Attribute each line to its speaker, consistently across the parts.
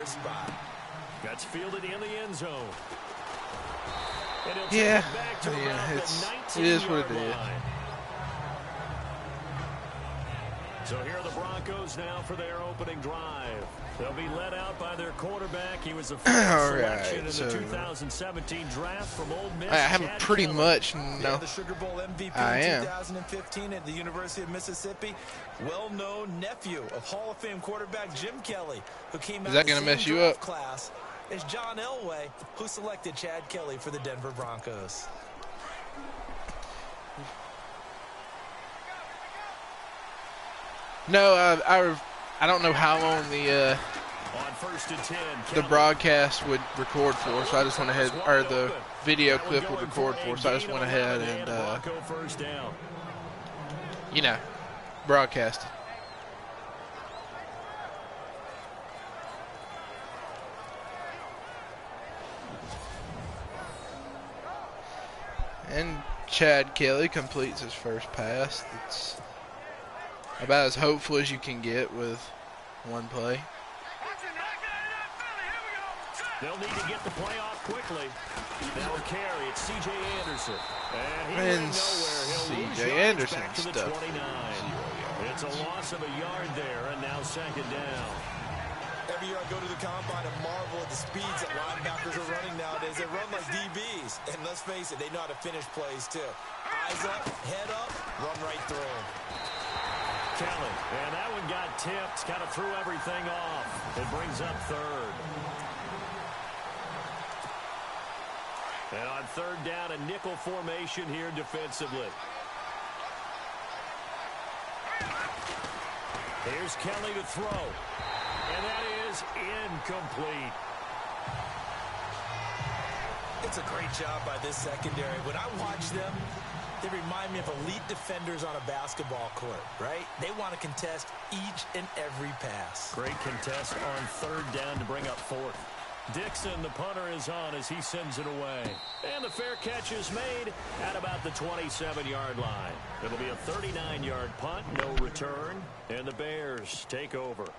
Speaker 1: spot.
Speaker 2: That's fielded in the end zone.
Speaker 3: Yeah, it is what it is.
Speaker 2: So here are the Broncos now for their opening drive. They'll be led out by their quarterback. He was a first selection in the 2017 draft from Ole Miss.
Speaker 3: I haven't pretty much
Speaker 1: the Sugar Bowl MVP in 2015 at the University of Mississippi. Well-known nephew of Hall of Fame quarterback Jim Kelly, who came out of the same draft class as John Elway, who selected Chad Kelly for the Denver Broncos.
Speaker 3: No, I don't know how long the broadcast would record for, so I just went ahead, or the video clip would record for, so I just went ahead and, you know, broadcast. And Chad Kelly completes his first pass. It's about as hopeful as you can get with one play.
Speaker 2: They'll need to get the play off quickly. That will carry. It's C.J. Anderson.
Speaker 3: And C.J. Anderson stuff.
Speaker 2: It's a loss of a yard there, and now second down.
Speaker 1: Every year I go to the combine and marvel at the speeds that linebackers are running nowadays. They run like DBs. And let's face it, they know how to finish plays too. Eyes up, head up, run right through them.
Speaker 2: Kelly, and that one got tipped, kind of threw everything off. It brings up third. And on third down, a nickel formation here defensively. Here's Kelly to throw. And that is incomplete.
Speaker 1: It's a great job by this secondary. When I watch them, they remind me of elite defenders on a basketball court, right? They want to contest each and every pass.
Speaker 2: Great contest on third down to bring up fourth. Dixon, the punter, is on as he sends it away. And the fair catch is made at about the 27-yard line. It'll be a 39-yard punt, no return, and the Bears take over.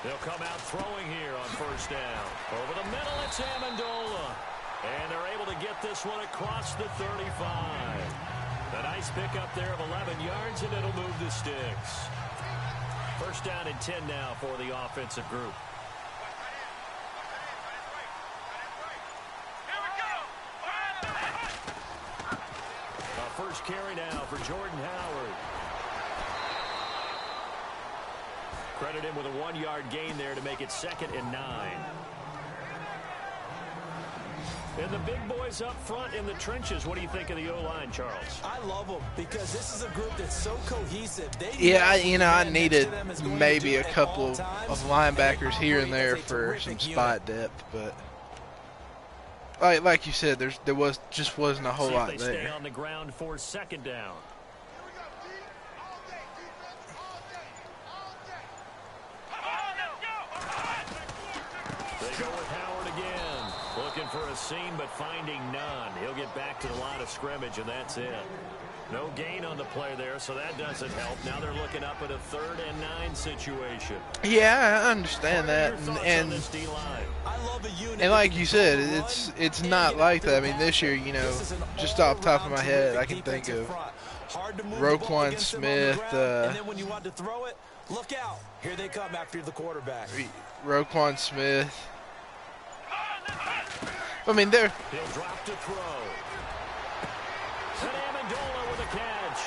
Speaker 2: They'll come out throwing here on first down. Over the middle, it's Amendola. And they're able to get this one across the 35. A nice pickup there of 11 yards, and it'll move the sticks. First down and 10 now for the offensive group. First carry now for Jordan Howard. Credit him with a 1-yard gain there to make it 2nd and 9. And the big boys up front in the trenches. What do you think of the O-line, Charles?
Speaker 1: I love them because this is a group that's so cohesive.
Speaker 3: I needed maybe a couple of linebackers here and there for some spot depth, but like you said, there just wasn't a whole lot there.
Speaker 2: Stay on the ground for 2nd down. They go with Howard again. Looking for a seam, but finding none. He'll get back to the line of scrimmage, and that's it. No gain on the play there, so that doesn't help. Now they're looking up at a 3rd and 9 situation.
Speaker 3: Yeah, I understand that. And like you said, it's not like that. I mean, this year, just off the top of my head, I can think of Roquan Smith.
Speaker 1: And then when you want to throw it, look out. Here they come after the quarterback.
Speaker 3: Roquan Smith. I mean, they're...
Speaker 2: He'll drop to throw. And Amendola with a catch.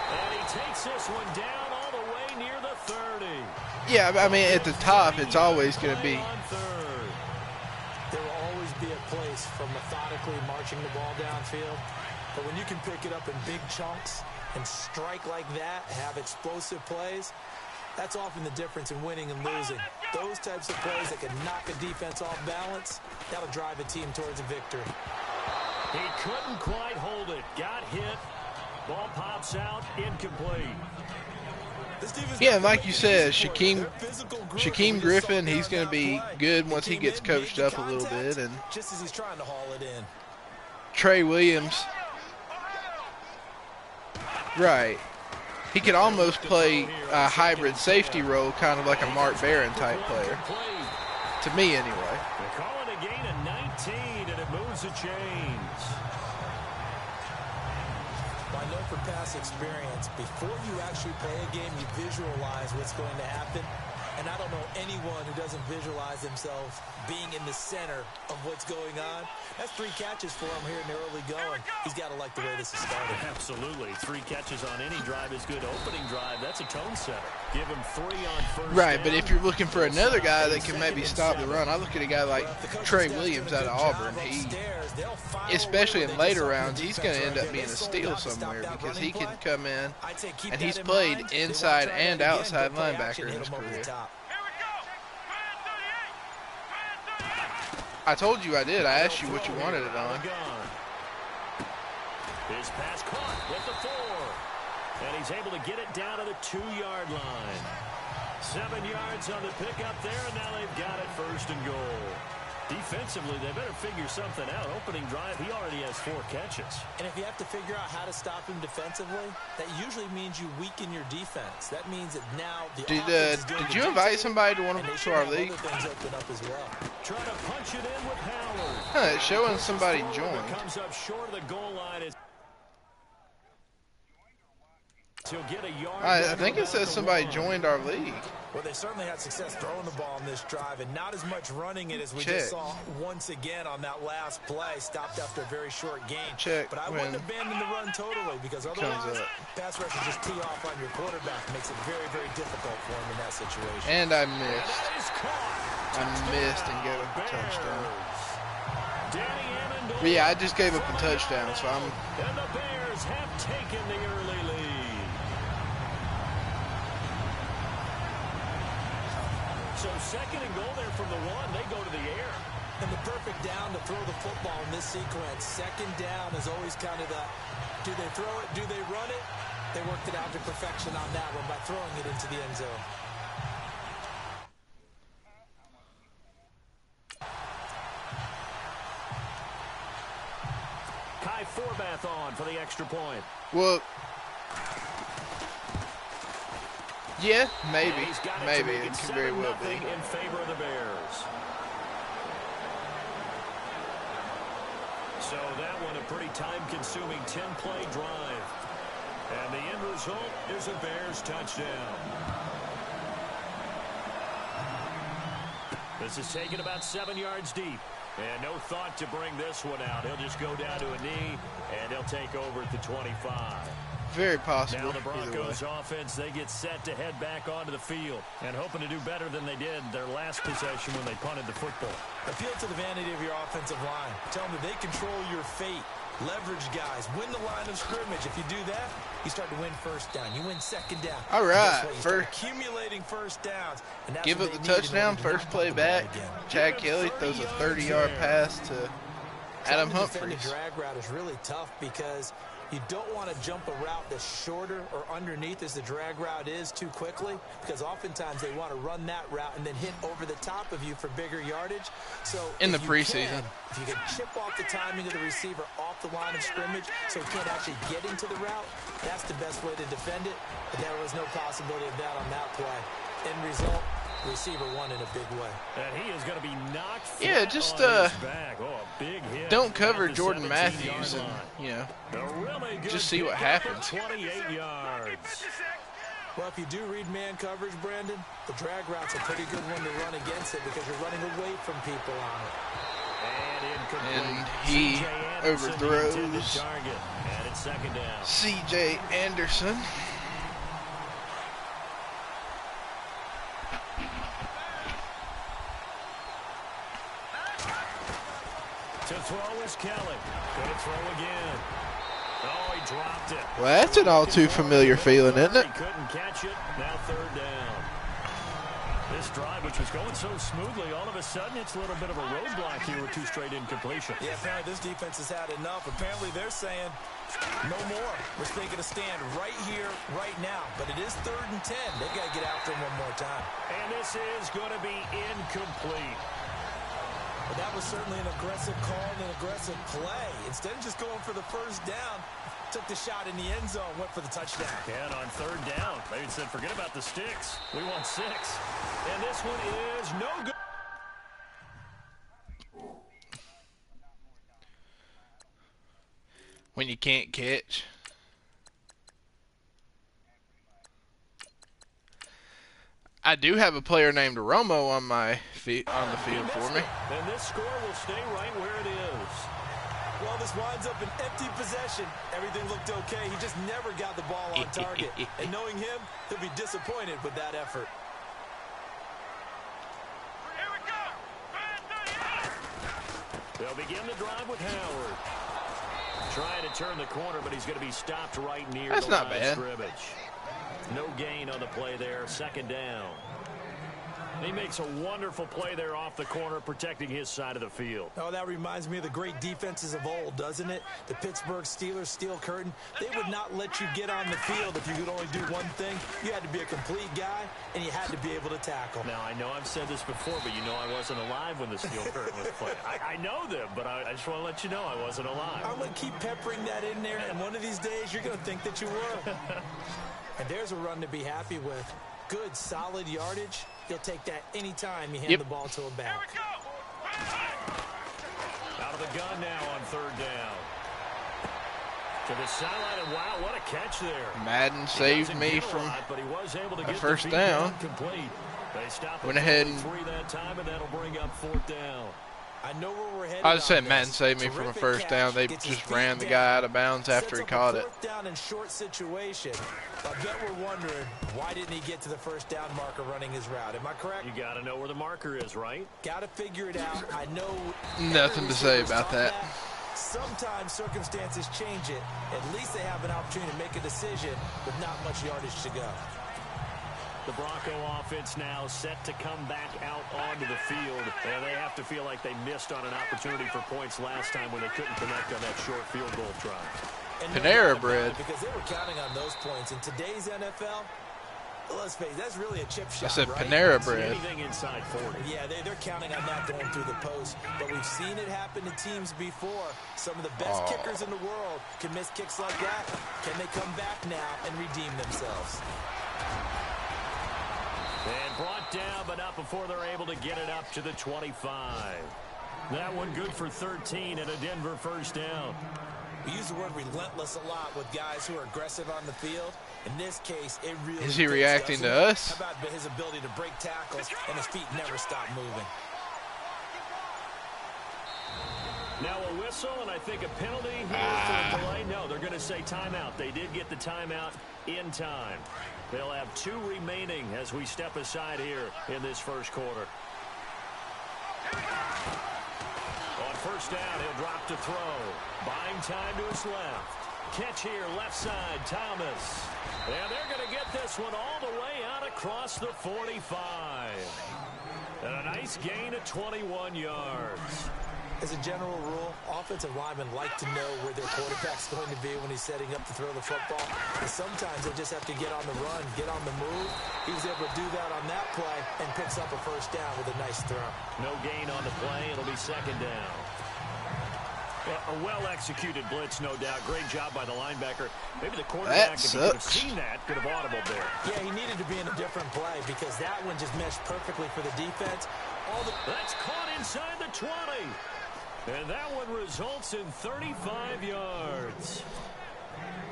Speaker 2: And he takes this one down all the way near the 30.
Speaker 3: Yeah, I mean, at the top, it's always going to be...
Speaker 1: There will always be a place for methodically marching the ball downfield. But when you can pick it up in big chunks and strike like that, have explosive plays, that's often the difference in winning and losing. Those types of plays that can knock a defense off balance, that'll drive a team towards a victory.
Speaker 2: He couldn't quite hold it. Got hit. Ball pops out. Incomplete.
Speaker 3: Yeah, and like you said, Shaquem Griffin, he's going to be good once he gets coached up a little bit. And
Speaker 1: just as he's trying to haul it in.
Speaker 3: Trey Williams, right. He could almost play a hybrid safety role, kind of like a Mark Barron type player. To me, anyway.
Speaker 2: They call it a gain of 19, and it moves the chains.
Speaker 1: I know from past experience, before you actually play a game, you visualize what's going to happen. And I don't know anyone who doesn't visualize themselves being in the center of what's going on. That's 3 catches for him here in the early going. He's got to like the way this is started.
Speaker 2: Absolutely. 3 catches on any drive is good. Opening drive, that's a tone setter. Give him 3 on first
Speaker 3: Right,
Speaker 2: down.
Speaker 3: but if you're looking for another guy that can maybe stop the run, I look at a guy like Trey Williams out of Auburn. He, especially in later rounds, he's going to end up being a steal somewhere because he can come in, and he's played inside and outside linebacker in his career. I told you I did. I asked you what you wanted it on.
Speaker 2: His pass caught with the 4. And he's able to get it down to the 2-yard line. 7 yards on the pickup there, and now they've got it 1st and goal. Defensively, they better figure something out. Opening drive, he already has 4 catches.
Speaker 1: And if you have to figure out how to stop him defensively, that usually means you weaken your defense. That means that now the
Speaker 3: did you invite somebody to our league?
Speaker 1: Things open up as well.
Speaker 2: Trying to punch it in with Howard.
Speaker 3: Huh, it's showing somebody joined.
Speaker 2: Comes up short of the goal line. He'll get a yard.
Speaker 3: I think it says somebody joined our league.
Speaker 1: Well, they certainly had success throwing the ball on this drive, and not as much running it as we just saw once again on that last play. Stopped after a very short gain. But I wouldn't abandon the run totally, because otherwise, pass rush will just tee off on your quarterback. Makes it very, very difficult for him in that situation.
Speaker 3: And I missed. And gave up a touchdown. But yeah, I just gave up a touchdown, so I'm.
Speaker 2: And the Bears have taken the early lead. So 2nd and goal there from the 1. They go to the air.
Speaker 1: And the perfect down to throw the football in this sequence. 2nd down is always kind of the, do they throw it, do they run it? They worked it out to perfection on that one by throwing it into the end zone.
Speaker 2: Kai Forbath on for the extra point.
Speaker 3: Well, yeah, maybe. Maybe. It could very well be.
Speaker 2: In favor of the Bears. So that one a pretty time-consuming 10-play drive. And the end result is a Bears touchdown. This is taken about 7 yards deep. And no thought to bring this one out. He'll just go down to a knee, and he'll take over at the 25.
Speaker 3: Very possible.
Speaker 2: Now the Broncos offense, they get set to head back onto the field and hoping to do better than they did their last possession when they punted the football.
Speaker 1: Appeal to the vanity of your offensive line. Tell them that they control your fate. Leverage guys. Win the line of scrimmage. If you do that, you start to win 1st down. You win 2nd down.
Speaker 3: All right.
Speaker 1: Accumulating 1st downs. And that's
Speaker 3: give up the touchdown, first play back. Chad Kelly throws a 30-yard pass to Adam Humphries.
Speaker 1: The drag route is really tough because you don't want to jump a route that's shorter or underneath as the drag route is too quickly, because oftentimes they want to run that route and then hit over the top of you for bigger yardage. So
Speaker 3: in the preseason,
Speaker 1: if you can chip off the timing of the receiver off the line of scrimmage so he can't actually get into the route, that's the best way to defend it. But there was no possibility of that on that play. End result, receiver won in a big way.
Speaker 2: And he is going to be knocked flat.
Speaker 3: Yeah, just
Speaker 2: on his back. Oh, a big hit.
Speaker 3: Don't cover Jordan Matthews and, you know,
Speaker 2: really
Speaker 3: just see what happens.
Speaker 2: 28 yards.
Speaker 1: Well, if you do read man coverage, Brandon, the drag route's a pretty good one to run against it because you're running away from people on it.
Speaker 3: And he overthrows
Speaker 2: And it's 2nd down.
Speaker 3: C.J. Anderson.
Speaker 2: To throw is Kelly. Gonna throw again. Oh, he dropped it.
Speaker 3: Well, that's an all too familiar feeling, isn't it?
Speaker 2: He couldn't catch it. Now 3rd down. This drive, which was going so smoothly, all of a sudden it's a little bit of a roadblock here with 2 straight incompletions.
Speaker 1: Yeah, apparently this defense has had enough. Apparently they're saying No more. We're thinking to stand right here, right now. But it is 3rd and 10. They've got to get after him one more time.
Speaker 2: And this is going to be incomplete.
Speaker 1: Well, that was certainly an aggressive call and an aggressive play. Instead of just going for the first down, took the shot in the end zone, went for the touchdown.
Speaker 2: And on 3rd down, they said, forget about the sticks. We want 6. And this one is no good.
Speaker 3: When you can't catch. I do have a player named Romo on the field for me.
Speaker 2: And this score will stay right where it is.
Speaker 1: Well, this winds up an empty possession. Everything looked okay. He just never got the ball on target. And knowing him, he'll be disappointed with that effort.
Speaker 2: Here we go. They'll begin the drive with Howard. Trying to turn the corner, but he's going to be stopped right near the line of scrimmage. No gain on the play there. 2nd down. He makes a wonderful play there off the corner, protecting his side of the field.
Speaker 1: Oh, that reminds me of the great defenses of old, doesn't it? The Pittsburgh Steelers steel curtain. They would not let you get on the field if you could only do one thing. You had to be a complete guy, and you had to be able to tackle.
Speaker 2: Now, I know I've said this before, but you know I wasn't alive when the steel curtain was played. I know them, but I just want to let you know I wasn't alive.
Speaker 1: I'm going to keep peppering that in there, and one of these days you're going to think that you were. And there's a run to be happy with. Good, solid yardage. He'll take that anytime you hand the ball to a back.
Speaker 2: Out of the gun now on 3rd down. To the sideline, and wow, what a catch there.
Speaker 3: Madden saved me from a first down. Went ahead and
Speaker 2: that time, and that'll bring up 4th down.
Speaker 1: I know where we're headed.
Speaker 3: I just said Madden saved me from a first down. They just ran the guy out of bounds after he caught it.
Speaker 1: Down in short situation. I bet we're wondering, why didn't he get to the first down marker running his route? Am I correct?
Speaker 2: You got to know where the marker is, right?
Speaker 1: Got to figure it out. I know.
Speaker 3: Nothing to say about that.
Speaker 1: Sometimes circumstances change it. At least they have an opportunity to make a decision with not much yardage to go.
Speaker 2: The Bronco offense now set to come back out onto the field. And they have to feel like they missed on an opportunity for points last time when they couldn't connect on that short field goal try.
Speaker 3: Panera bread.
Speaker 1: Because they were counting on those points. In today's NFL, let's face it, that's really a chip shot.
Speaker 3: I said
Speaker 1: right?
Speaker 3: Panera bread.
Speaker 2: Anything inside 40.
Speaker 1: Yeah, they're counting on that going through the post. But we've seen it happen to teams before. Some of the best kickers in the world can miss kicks like that. Can they come back now and redeem themselves?
Speaker 2: And brought down, but not before they're able to get it up to the 25. That one good for 13 and a Denver first down.
Speaker 1: We use the word relentless a lot with guys who are aggressive on the field. In this case, it really
Speaker 3: is he reacting to us?
Speaker 1: How about his ability to break tackles and his feet never stop moving?
Speaker 2: Now a whistle and I think a penalty here for the delay. No, they're going to say timeout. They did get the timeout in time. They'll have 2 remaining as we step aside here in this first quarter. On first down, he'll drop to throw. Buying time to his left. Catch here, left side, Thomas. And they're going to get this one all the way out across the 45. And a nice gain of 21 yards.
Speaker 1: As a general rule, offensive linemen like to know where their quarterback's going to be when he's setting up to throw the football. And sometimes they just have to get on the run, get on the move. He was able to do that on that play and picks up a first down with a nice throw.
Speaker 2: No gain on the play. It'll be 2nd down. A well-executed blitz, no doubt. Great job by the linebacker. Maybe the quarterback, if he could have seen that, could have audibled there.
Speaker 1: Yeah, he needed to be in a different play because that one just meshed perfectly for the defense.
Speaker 2: That's caught inside the 20. And that one results in 35 yards.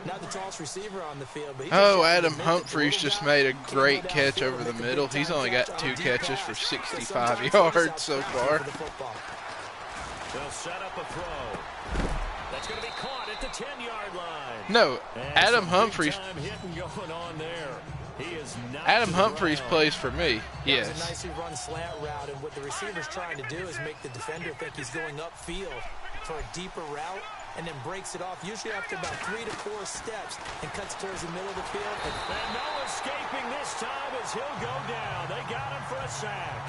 Speaker 1: Not the tallest receiver on the field. But
Speaker 3: Adam Humphries just made a great catch over the middle. He's only got 2 catches for 65 yards so far.
Speaker 2: They'll set up a throw. That's going to be caught at the 10-yard line.
Speaker 3: No, Adam Humphries.
Speaker 2: Going on there.
Speaker 3: Adam Humphries plays for me. Yes.
Speaker 1: That's a nicely run slant route, and what the receiver's trying to do is make the defender think he's going upfield for a deeper route, and then breaks it off, usually after about 3 to 4 steps, and cuts towards the middle of the field.
Speaker 2: And no escaping this time as he'll go down. They got him for a sack.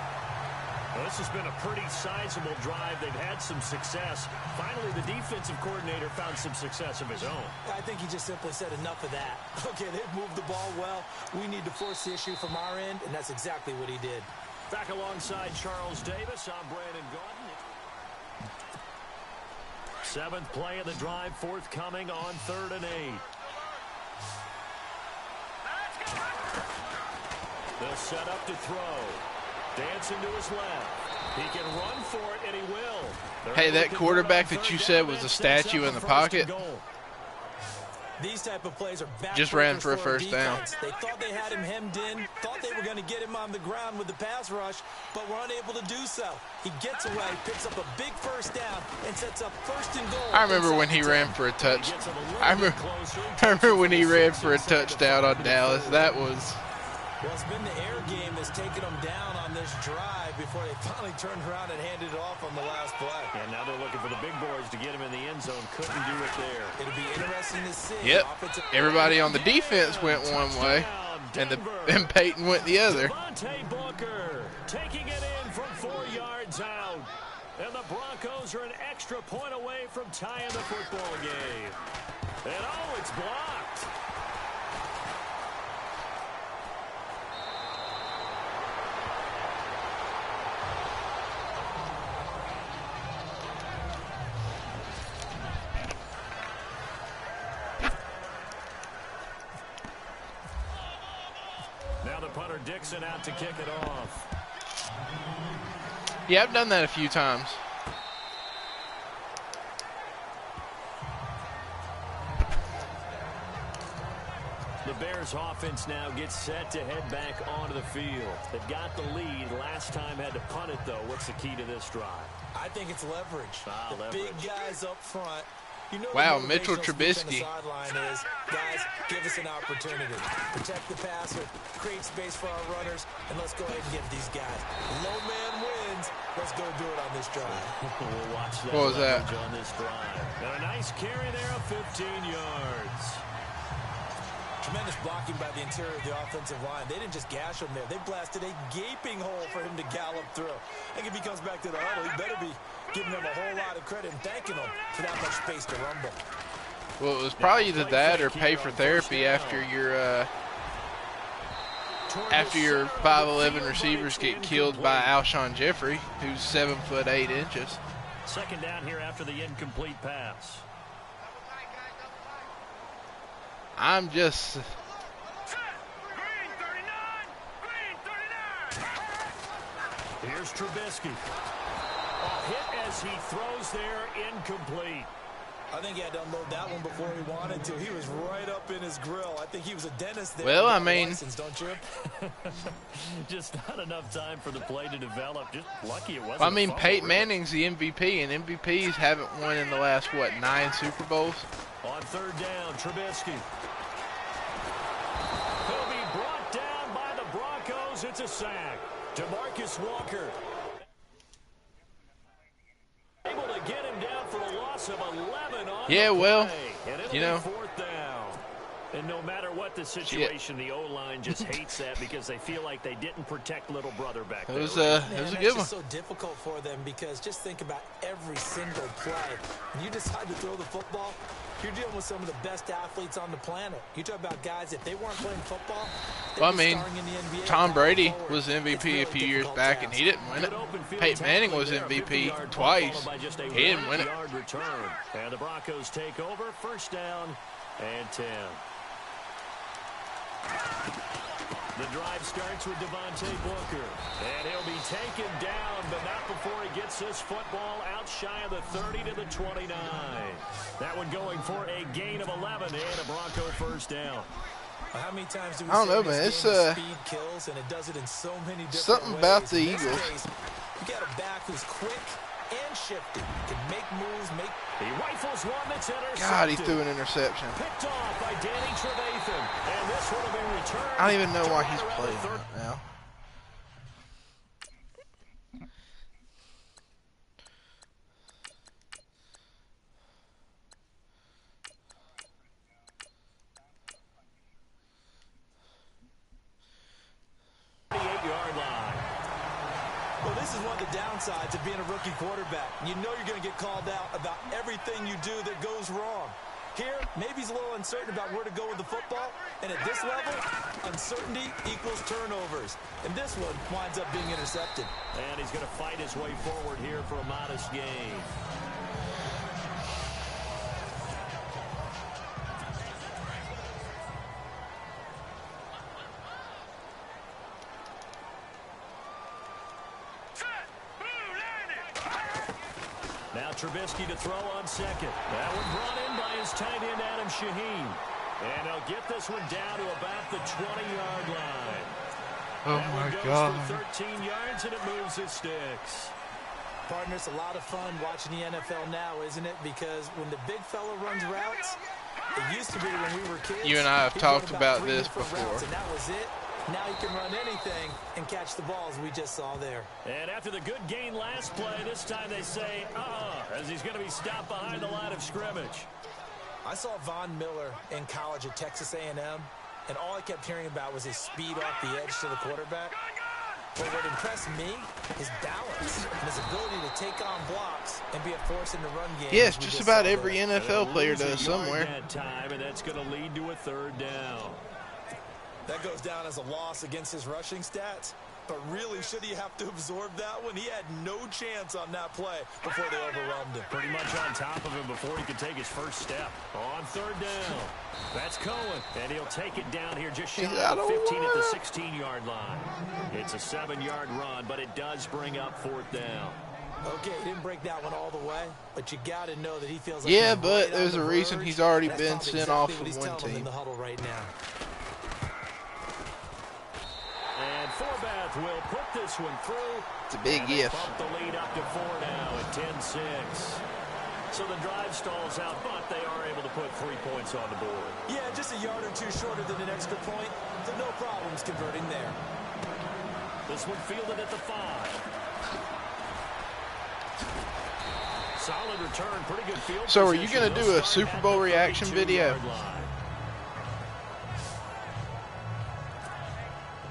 Speaker 2: Well, this has been a pretty sizable drive. They've had some success. Finally, the defensive coordinator found some success of his own.
Speaker 1: I think he just simply said enough of that. Okay, they've moved the ball well. We need to force the issue from our end, and that's exactly what he did.
Speaker 2: Back alongside Charles Davis, I'm Brandon Gordon. Seventh play of the drive, forthcoming on 3rd and 8. They'll set up to throw. Dancing to his left. He can run for it, and he will.
Speaker 3: Hey, that quarterback that you said was a statue in the pocket
Speaker 1: These type of plays are
Speaker 3: just ran for a first down.
Speaker 1: They thought they had him hemmed in, thought they were going to get him on the ground with the pass rush, but were unable to do so. He gets away, picks up a big first down, and sets up 1st and goal.
Speaker 3: I remember when he ran for a touch. I remember when he ran for a touchdown on Dallas. That was...
Speaker 1: Well, it's been the air game that's taken them down on this drive before they finally turned around and handed it off on the last play.
Speaker 2: And now they're looking for the big boys to get him in the end zone. Couldn't do it there.
Speaker 1: It'll be interesting to see.
Speaker 3: Yep. Everybody on the defense went one way, and Peyton went the other.
Speaker 2: Booker taking it in from 4 yards out. And the Broncos are an extra point away from tying the football game. And oh, it's blocked. Punter Dixon out to kick it off.
Speaker 3: Yeah, I've done that a few times.
Speaker 2: The Bears offense now gets set to head back onto the field. They've got the lead. Last time had to punt it, though. What's the key to this drive?
Speaker 1: I think it's leverage. Big guys up front. You know,
Speaker 3: wow, Mitchell Trubisky.
Speaker 1: Is, guys, give us an opportunity. Protect the passer, create space for our runners, and let's go ahead and get these guys. Low man wins. Let's go do it on this drive.
Speaker 2: We'll watch that.
Speaker 3: What was that?
Speaker 2: On this drive. And a nice carry there of 15 yards.
Speaker 1: Tremendous blocking by the interior of the offensive line. They didn't just gash him there. They blasted a gaping hole for him to gallop through. I think if he comes back to the huddle, he better be giving them a whole lot of credit and thanking them for that much space to rumble.
Speaker 3: Well, it was probably either that or pay for therapy after your 5'11" receivers get killed by Alshon Jeffrey, who's 7'8".
Speaker 2: 2nd down here after the incomplete pass.
Speaker 3: I'm just...
Speaker 2: Here's Trubisky. A hit as he throws there, incomplete.
Speaker 1: I think he had to unload that one before he wanted to. He was right up in his grill. I think he was a dentist there.
Speaker 3: Well, I mean...
Speaker 1: License, don't you?
Speaker 2: Just not enough time for the play to develop. Just lucky it wasn't.
Speaker 3: I mean, Peyton Manning's the MVP, and MVPs haven't won in the last, what, 9 Super Bowls?
Speaker 2: On 3rd down, Trubisky. He'll be brought down by the Broncos. It's a sack. DeMarcus Walker. Able to get him down for a loss of 11 on
Speaker 3: yeah, well, you know.
Speaker 2: 4th down. And no matter what the situation, the O-line just hates that because they feel like they didn't protect little brother back there.
Speaker 3: It was a good one.
Speaker 1: It's so difficult for them because just think about every single play. When you decide to throw the football, you're dealing with some of the best athletes on the planet. You talk about guys, if they weren't playing football,
Speaker 3: well, I mean, Tom Brady was MVP a few years back, and he didn't win it. Peyton Manning was MVP twice. He didn't win it.
Speaker 2: And the Broncos take over, 1st down and 10. The drive starts with Devontae Booker. And he'll be taken down, but not before he gets this football out shy of the 30 to the 29. That one going for a gain of 11 and a Bronco 1st down.
Speaker 1: How many times do we
Speaker 3: I don't know, man. It's
Speaker 1: speed kills, and it does it in so many different
Speaker 3: something
Speaker 1: ways.
Speaker 3: about the
Speaker 1: In this
Speaker 3: Eagles.
Speaker 1: case, you got a back who's quick and shifty. Can make moves,
Speaker 2: He rifles one that's intercepted.
Speaker 3: God, he threw an interception.
Speaker 2: Picked off by Danny Trevathan. And this would have been returned.
Speaker 3: I don't even know why he's playing right now.
Speaker 1: Well, this is one of the downsides of being a rookie quarterback. You know you're going to get called out about everything you do that goes wrong. Here, maybe he's a little uncertain about where to go with the football. And at this level, uncertainty equals turnovers. And this one winds up being intercepted.
Speaker 2: And he's going to fight his way forward here for a modest gain. Now Trubisky to throw on second. That one brought in by his tight end, Adam Shaheen. And he'll get this one down to about the 20-yard line.
Speaker 3: Oh, my God.
Speaker 2: That one goes for 13 yards, and it moves his sticks.
Speaker 1: Partner, it's a lot of fun watching the NFL now, isn't it? Because when the big fella runs routes, it used to be when we were kids.
Speaker 3: You and I have talked about this before.
Speaker 1: And that was it. Now you can run anything and catch the balls we just saw there.
Speaker 2: And after the good gain last play, this time they say, as he's going to be stopped behind the line of scrimmage.
Speaker 1: I saw Von Miller in college at Texas A&M, and all I kept hearing about was his speed off the edge to the quarterback. But what impressed me is balance and his ability to take on blocks and be a force in the run game.
Speaker 3: Yes, just about every NFL player does somewhere.
Speaker 2: That time, and that's going to lead to a third down.
Speaker 1: That goes down as a loss against his rushing stats. But really, should he have to absorb that one? He had no chance on that play before they overwhelmed him.
Speaker 2: Pretty much on top of him before he could take his first step. On third down. That's Cohen. And he'll take it down here just shy of 15 at the 16-yard line. It's a 7-yard run, but it does bring up fourth down.
Speaker 1: Okay, he didn't break that one all the way, but you got to know that he feels like
Speaker 3: yeah, but there's a reason he's already been sent off from one team.
Speaker 1: In the huddle right now.
Speaker 2: And Forbath will put this one through.
Speaker 3: It's a big if.
Speaker 2: Bump the lead up to 4 now at 10-6. So the drive stalls out, but they are able to put 3 points on the board.
Speaker 1: Yeah, just a yard or two shorter than an extra point, so no problems converting there.
Speaker 2: This one fielded at the 5. Solid return, pretty good field.
Speaker 3: So are you going to do a Super Bowl reaction video?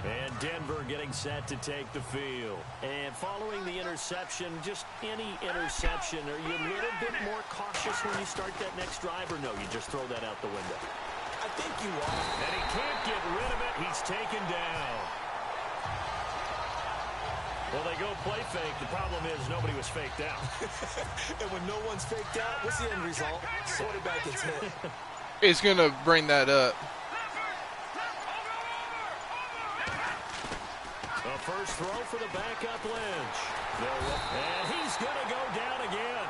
Speaker 2: And Denver getting set to take the field. And following the interception, just any interception, are you a little bit more cautious when you start that next drive, or no, you just throw that out the window?
Speaker 1: I think you are.
Speaker 2: And he can't get rid of it. He's taken down. Well, they go play fake. The problem is nobody was faked out.
Speaker 1: And when no one's faked out, what's the end result? Quarterback gets hit.
Speaker 3: It's going to bring that up.
Speaker 2: The first throw for the backup Lynch. And he's going to go down again.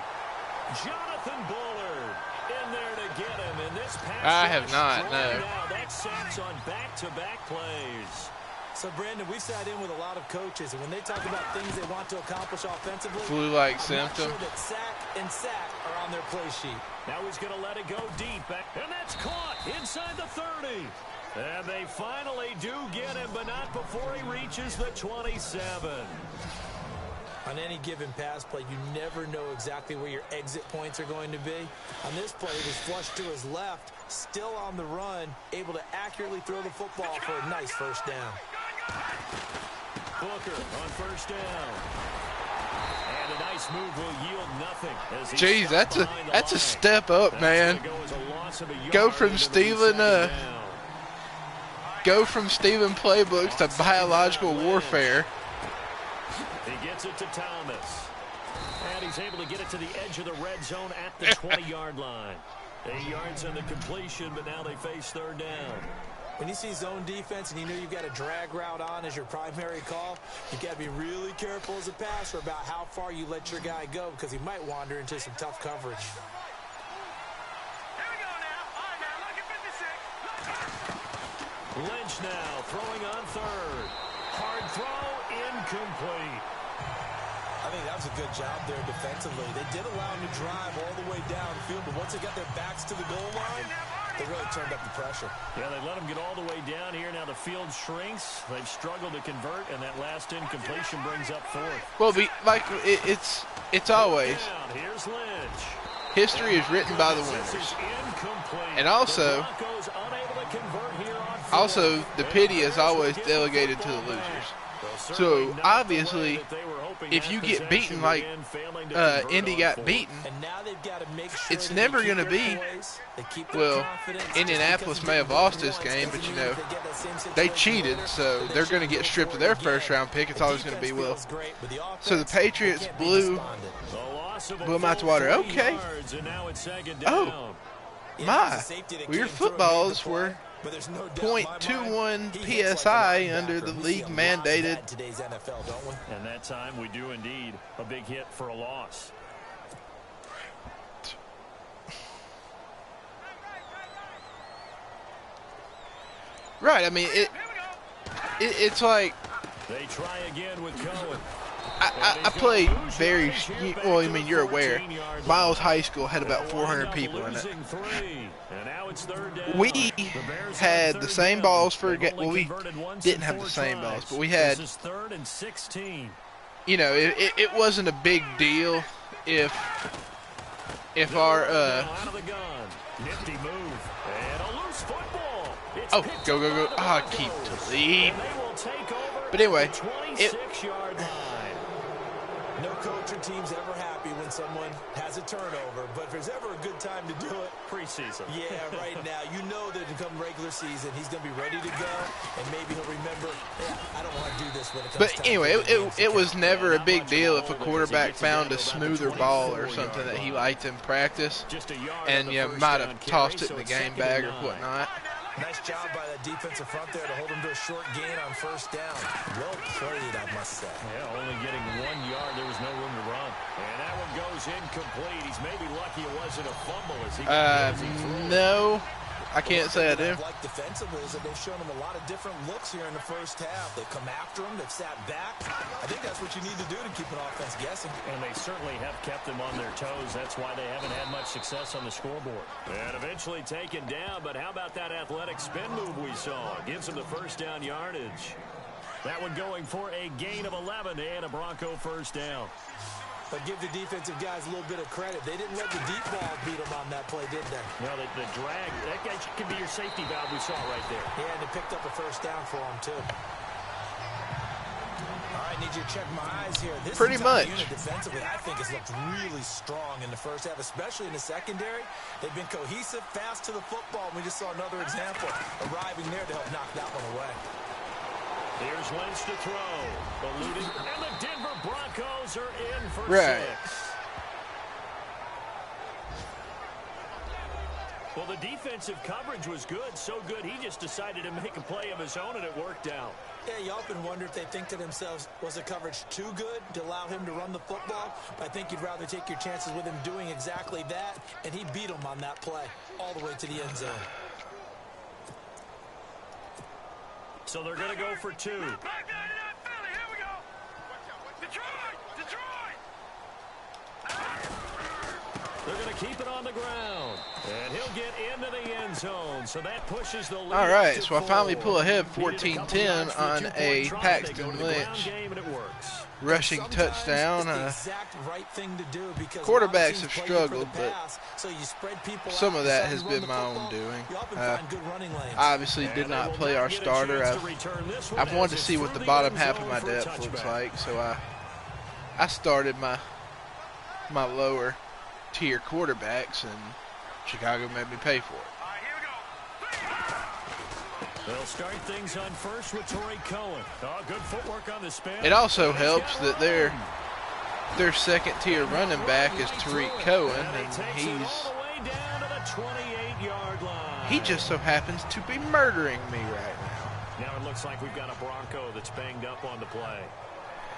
Speaker 2: Jonathan Bullard in there to get him. And this pass
Speaker 3: I have not, no.
Speaker 2: Now that sacks on back-to-back plays.
Speaker 1: So, Brandon, we sat in with a lot of coaches, and when they talk about things they want to accomplish offensively,
Speaker 3: flu-like
Speaker 1: I'm
Speaker 3: symptom.
Speaker 1: not sure that sack and sack are on their play sheet.
Speaker 2: Now he's going to let it go deep. And that's caught inside the 30. And they finally do get him, but not before he reaches the 27.
Speaker 1: On any given pass play, you never know exactly where your exit points are going to be. On this play, he was flushed to his left, still on the run, able to accurately throw the football for a nice first down.
Speaker 2: Booker on first down. And a nice move will yield nothing.
Speaker 3: Jeez, that's a step up, man. Go from stealing playbooks to biological warfare.
Speaker 2: He gets it to Thomas. And he's able to get it to the edge of the red zone at the 20-yard line. 8 yards on the completion, but now they face third down.
Speaker 1: When you see zone defense and you know you've got a drag route on as your primary call, you've got to be really careful as a passer about how far you let your guy go because he might wander into some tough coverage.
Speaker 2: Lynch now throwing on third. Hard throw, incomplete.
Speaker 1: I think that was a good job there defensively. They did allow him to drive all the way downfield, but once they got their backs to the goal line, they really turned up the pressure.
Speaker 2: Yeah, they let him get all the way down here. Now the field shrinks. They've struggled to convert, and that last incompletion brings up fourth.
Speaker 3: Well, it's always.
Speaker 2: Here's Lynch.
Speaker 3: History is written by the winners. And also the pity is always delegated to the losers. So obviously, if you get beaten like Indy got beaten, it's never going to be, well, Indianapolis may have lost this game, but you know, they cheated, so they're going to get stripped of their first round pick. It's always going to be, well, so the Patriots blew them out the water. Okay. Oh, my. Well, your footballs were .21 PSI under the league mandated.
Speaker 2: And that time we do indeed a big hit for a loss.
Speaker 3: Right, I mean, it's like
Speaker 2: they try again with Cohen.
Speaker 3: I played very, well, I mean, you're aware, Miles High School had about 400 people in it. We had the same balls for, well, we didn't have the same balls, but we had, you know, it wasn't a big deal if our, oh, go, ah, keep to lead. But anyway,
Speaker 1: no coach or team's ever happy when someone has a turnover, but if there's ever a good time to do it,
Speaker 2: preseason.
Speaker 1: Yeah, right now. You know that come regular season, he's going to be ready to go, and maybe he'll remember, yeah, I don't want to do this when it comes
Speaker 3: But anyway, it was never a big deal if a quarterback found a smoother ball or something that he liked in practice, and you might have tossed it in the game bag or whatnot.
Speaker 1: Nice job by that defensive front there to hold him to a short gain on first down. Well played, I must say.
Speaker 2: Yeah, only getting 1 yard. There was no room to run. And that one goes incomplete. He's maybe lucky it wasn't a fumble as he
Speaker 3: no, I can't say I do.
Speaker 1: Like defensively is that they've shown him a lot of different looks here in the first half. They've come after him. They've sat back. I think that's what you need to do to keep an offense guessing.
Speaker 2: And they certainly have kept them on their toes. That's why they haven't had much success on the scoreboard. And eventually taken down, but how about that athletic spin move we saw? Gives him the first down yardage. That one going for a gain of 11 and a Bronco first down.
Speaker 1: But give the defensive guys a little bit of credit. They didn't let the deep ball beat them on that play, did they?
Speaker 2: No, the drag, that guy could be your safety valve we saw right there.
Speaker 1: Yeah, and they picked up a first down for him, too. All right, need you to check my eyes here. This
Speaker 3: pretty much.
Speaker 1: Unit defensively, I think, has looked really strong in the first half, especially in the secondary. They've been cohesive, fast to the football. We just saw another example arriving there to help knock that one away.
Speaker 2: Here's Wentz to throw. Eluding, and the Denver Broncos are in for 6. Well, the defensive coverage was good, so good he just decided to make a play of his own, and it worked out.
Speaker 1: Yeah, you often wonder if they think to themselves, was the coverage too good to allow him to run the football? But I think you'd rather take your chances with him doing exactly that, and he beat him on that play all the way to the end zone.
Speaker 2: So they're going to go for 2. They're going to keep it on the ground. And he'll get into the end zone. So that pushes the lead.
Speaker 3: All right, so I finally pull ahead 14-10 on a Paxton Lynch rushing touchdown. Quarterbacks have struggled, but some of that has been my own doing. Obviously did not play our starter. I've wanted to see what the bottom half of my depth looks like, so I started my lower tier quarterbacks, and Chicago made me pay for it.
Speaker 2: They'll start things on first with Torrey Cohen. Oh, good footwork on the spin.
Speaker 3: It also helps that their second-tier running back is Tariq Cohen, and he just so happens to be murdering me right now.
Speaker 2: Now it looks like we've got a Bronco that's banged up on the play.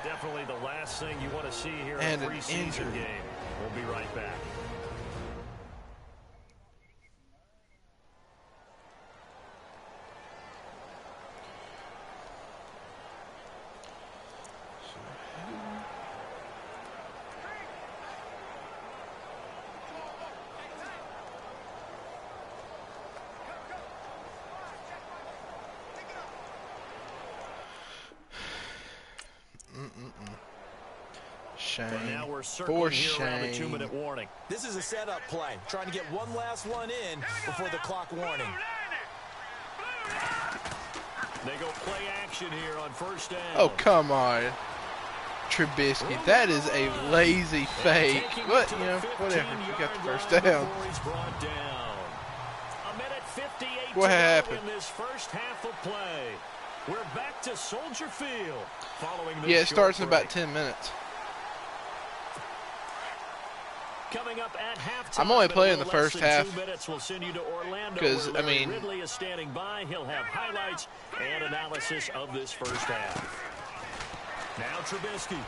Speaker 2: Definitely the last thing you want to see here in a preseason game. We'll be right back.
Speaker 1: Now we're circling here around the 2-minute warning. This is a setup play, trying to get one last one in before the clock warning.
Speaker 2: They go play action here on first down.
Speaker 3: Oh, come on. Trubisky, that is a lazy fake. But, you know, whatever. You got the first down. What happened?
Speaker 2: In this first half of play. We're back to Soldier Field. Following this
Speaker 3: Yeah, it starts in
Speaker 2: break.
Speaker 3: about 10 minutes.
Speaker 2: Coming up at halftime,
Speaker 3: I'm only playing the
Speaker 2: less
Speaker 3: first
Speaker 2: than
Speaker 3: half
Speaker 2: 2 minutes will send you to Orlando,
Speaker 3: because,
Speaker 2: where
Speaker 3: I
Speaker 2: Larry
Speaker 3: mean,
Speaker 2: Ridley is standing by. He'll have highlights and analysis of this first half. Now Trubisky.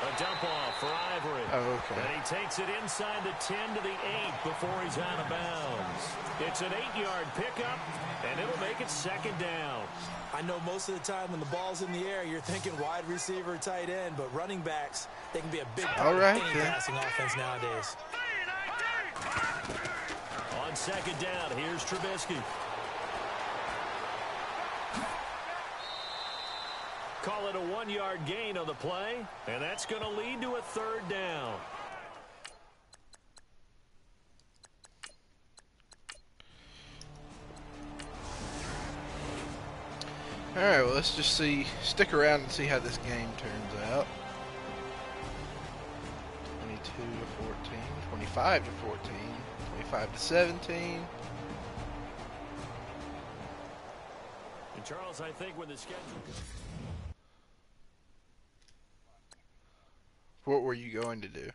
Speaker 2: A dump off for Ivory.
Speaker 3: Oh, okay.
Speaker 2: And he takes it inside the 10 to the 8 before he's out of bounds. It's an 8-yard pickup, and it'll make it second down.
Speaker 1: I know most of the time when the ball's in the air, you're thinking wide receiver, tight end, but running backs, they can be a big part of any passing offense nowadays.
Speaker 2: On second down, here's Trubisky. Call it a 1-yard gain on the play, and that's going to lead to a third down.
Speaker 3: All right, well, let's just stick around and see how this game turns out. 22 to 14, 25 to 14, 25 to 17.
Speaker 2: And Charles, I think when the schedule...
Speaker 3: What were you going to do?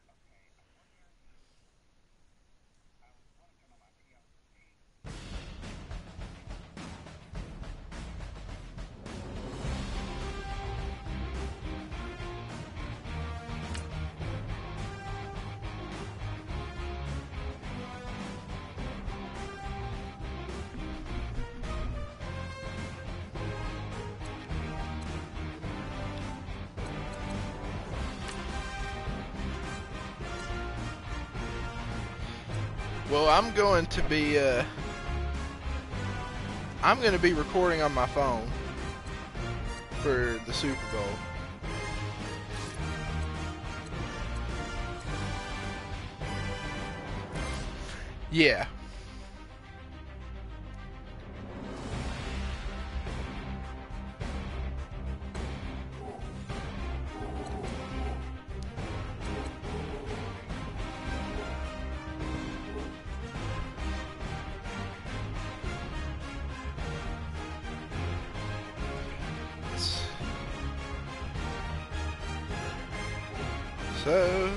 Speaker 3: Well, I'm going to be recording on my phone for the Super Bowl. Yeah. So,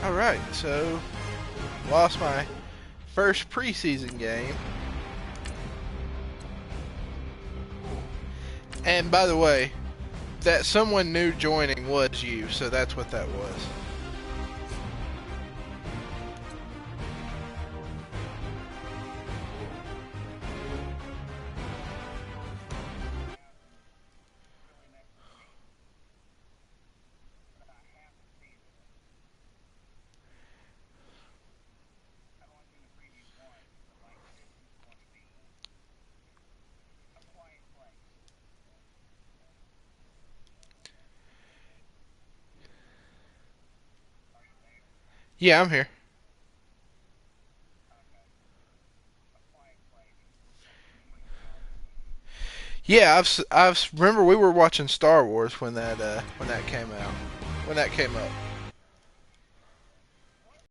Speaker 3: all right, so lost my first preseason game. And by the way, that someone new joining was you, so that's what that was. Yeah, I'm here. Yeah, I've remember we were watching Star Wars when that came out. When that came up.